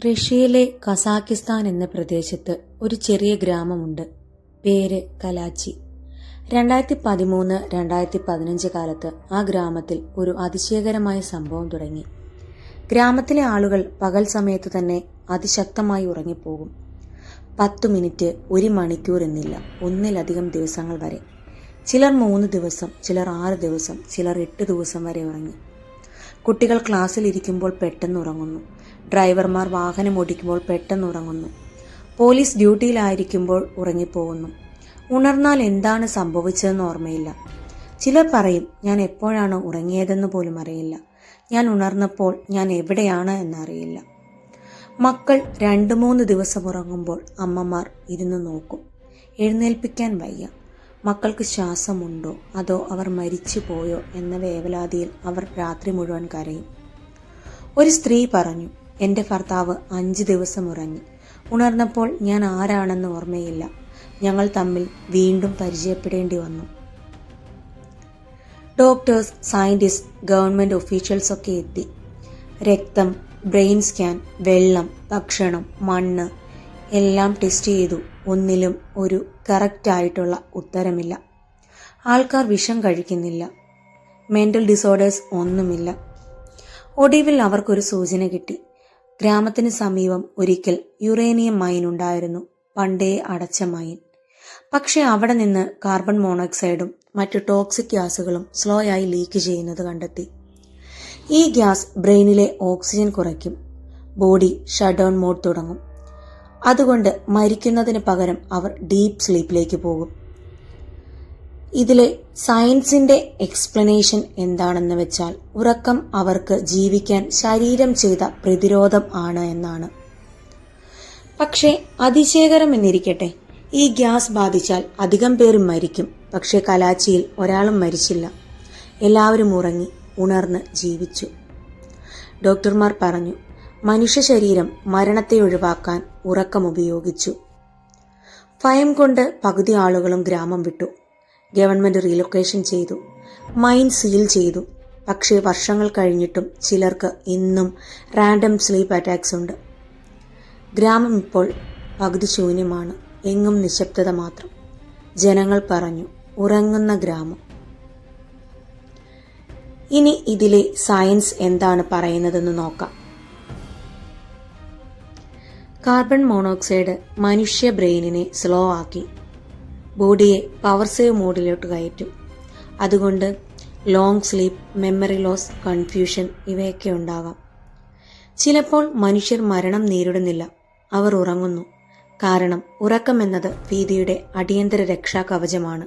റഷ്യയിലെ കസാക്കിസ്ഥാൻ എന്ന പ്രദേശത്ത് ഒരു ചെറിയ ഗ്രാമമുണ്ട്. പേര് കലാച്ചി. 2013-2015 കാലത്ത് ആ ഗ്രാമത്തിൽ ഒരു അതിശയകരമായ സംഭവം തുടങ്ങി. ഗ്രാമത്തിലെ ആളുകൾ പകൽ സമയത്തു തന്നെ അതിശക്തമായി ഉറങ്ങിപ്പോകും. 10 മിനിറ്റ്, 1 മണിക്കൂർ എന്നില്ല, ഒന്നിലധികം ദിവസങ്ങൾ വരെ. ചിലർ 3 ദിവസം, ചിലർ 6 ദിവസം, ചിലർ 8 ദിവസം വരെ ഉറങ്ങി. കുട്ടികൾ ക്ലാസ്സിൽ ഇരിക്കുമ്പോൾ പെട്ടെന്ന് ഉറങ്ങുന്നു. ഡ്രൈവർമാർ വാഹനം ഓടിക്കുമ്പോൾ പെട്ടെന്ന് ഉറങ്ങുന്നു. പോലീസ് ഡ്യൂട്ടിയിലായിരിക്കുമ്പോൾ ഉറങ്ങിപ്പോകുന്നു. ഉണർന്നാൽ എന്താണ് സംഭവിച്ചതെന്ന് ഓർമ്മയില്ല. ചിലർ പറയും, ഞാൻ എപ്പോഴാണ് ഉറങ്ങിയതെന്ന് പോലും അറിയില്ല. ഞാൻ ഉണർന്നപ്പോൾ ഞാൻ എവിടെയാണ് എന്നറിയില്ല. മക്കൾ 2-3 ദിവസം ഉറങ്ങുമ്പോൾ അമ്മമാർ ഇരുന്ന് നോക്കും. എഴുന്നേൽപ്പിക്കാൻ വയ്യ. മക്കൾക്ക് ശ്വാസമുണ്ടോ അതോ അവർ മരിച്ചു പോയോ എന്ന വേവലാതിയിൽ അവർ രാത്രി മുഴുവൻ കരയും. ഒരു സ്ത്രീ പറഞ്ഞു, എൻ്റെ ഭർത്താവ് 5 ദിവസം ഉറങ്ങി. ഉണർന്നപ്പോൾ ഞാൻ ആരാണെന്ന് ഓർമ്മയില്ല. ഞങ്ങൾ തമ്മിൽ വീണ്ടും പരിചയപ്പെടേണ്ടി വന്നു. ഡോക്ടേഴ്സ്, സയന്റിസ്റ്റ്, ഗവൺമെന്റ് ഒഫീഷ്യൽസ് ഒക്കെ എത്തി. രക്തം, ബ്രെയിൻ സ്കാൻ, വെള്ളം, ഭക്ഷണം, മണ്ണ് എല്ലാം ടെസ്റ്റ് ചെയ്തു. ഒന്നിലും ഒരു കറക്റ്റ് ആയിട്ടുള്ള ഉത്തരമില്ല. ആൾക്കാർ വിഷം കഴിക്കുന്നില്ല. മെന്റൽ ഡിസോർഡേഴ്സ് ഒന്നുമില്ല. ഒടുവിൽ അവർക്കൊരു സൂചന കിട്ടി. ഗ്രാമത്തിന് സമീപം ഒരിക്കൽ യുറേനിയം മൈൻ ഉണ്ടായിരുന്നു. പണ്ടേ അടച്ച മൈൻ. പക്ഷെ അവിടെ നിന്ന് കാർബൺ മോണോക്സൈഡും മറ്റു ടോക്സിക് ഗ്യാസുകളും സ്ലോ ആയി ലീക്ക് ചെയ്യുന്നത് കണ്ടെത്തി. ഈ ഗ്യാസ് ബ്രെയിനിലെ ഓക്സിജൻ കുറയ്ക്കും. ബോഡി ഷട്ട് ഡൗൺ മോഡ് തുടങ്ങും. അതുകൊണ്ട് മരിക്കുന്നതിന് പകരം അവർ ഡീപ്പ് സ്ലീപ്പിലേക്ക് പോകും. ഇതിലെ സയൻസിന്റെ എക്സ്പ്ലനേഷൻ എന്താണെന്ന് വെച്ചാൽ, ഉറക്കം അവർക്ക് ജീവിക്കാൻ ശരീരം ചെയ്ത പ്രതിരോധം ആണ് എന്നാണ്. പക്ഷേ അതിശയകരം എന്നിരിക്കട്ടെ, ഈ ഗ്യാസ് ബാധിച്ചാൽ അധികം പേരും മരിക്കും. പക്ഷേ കലാച്ചിയിൽ ഒരാളും മരിച്ചില്ല. എല്ലാവരും ഉറങ്ങി, ഉണർന്ന് ജീവിച്ചു. ഡോക്ടർമാർ പറഞ്ഞു, മനുഷ്യ ശരീരം മരണത്തെ ഒഴിവാക്കാൻ ഉറക്കം ഉപയോഗിച്ചു. ഭയം കൊണ്ട് പകുതി ആളുകളും ഗ്രാമം വിട്ടു. ഗവൺമെന്റ് റീലൊക്കേഷൻ ചെയ്തു. മൈൻ സീൽ ചെയ്തു. പക്ഷേ വർഷങ്ങൾ കഴിഞ്ഞിട്ടും ചിലർക്ക് ഇന്നും റാൻഡം സ്ലീപ്പ് അറ്റാക്സ് ഉണ്ട്. ഗ്രാമം ഇപ്പോൾ പകുതി ശൂന്യമാണ്. എങ്ങും നിശബ്ദത മാത്രം. ജനങ്ങൾ പറഞ്ഞു, ഉറങ്ങുന്ന ഗ്രാമം. ഇനി ഇതിലെ സയൻസ് എന്താണ് പറയുന്നതെന്ന് നോക്കാം. കാർബൺ മോണോക്സൈഡ് മനുഷ്യ ബ്രെയിനിനെ സ്ലോ ആക്കി ബോഡിയെ പവർ സേവ് മോഡിലോട്ട് കയറ്റും. അതുകൊണ്ട് long sleep, memory loss, confusion ഇവയൊക്കെ ഉണ്ടാകാം. ചിലപ്പോൾ മനുഷ്യർ മരണം നേരിടുന്നില്ല, അവർ ഉറങ്ങുന്നു. കാരണം ഉറക്കം എന്നത് ഭീതിയുടെ അടിയന്തര രക്ഷാ കവചമാണ്.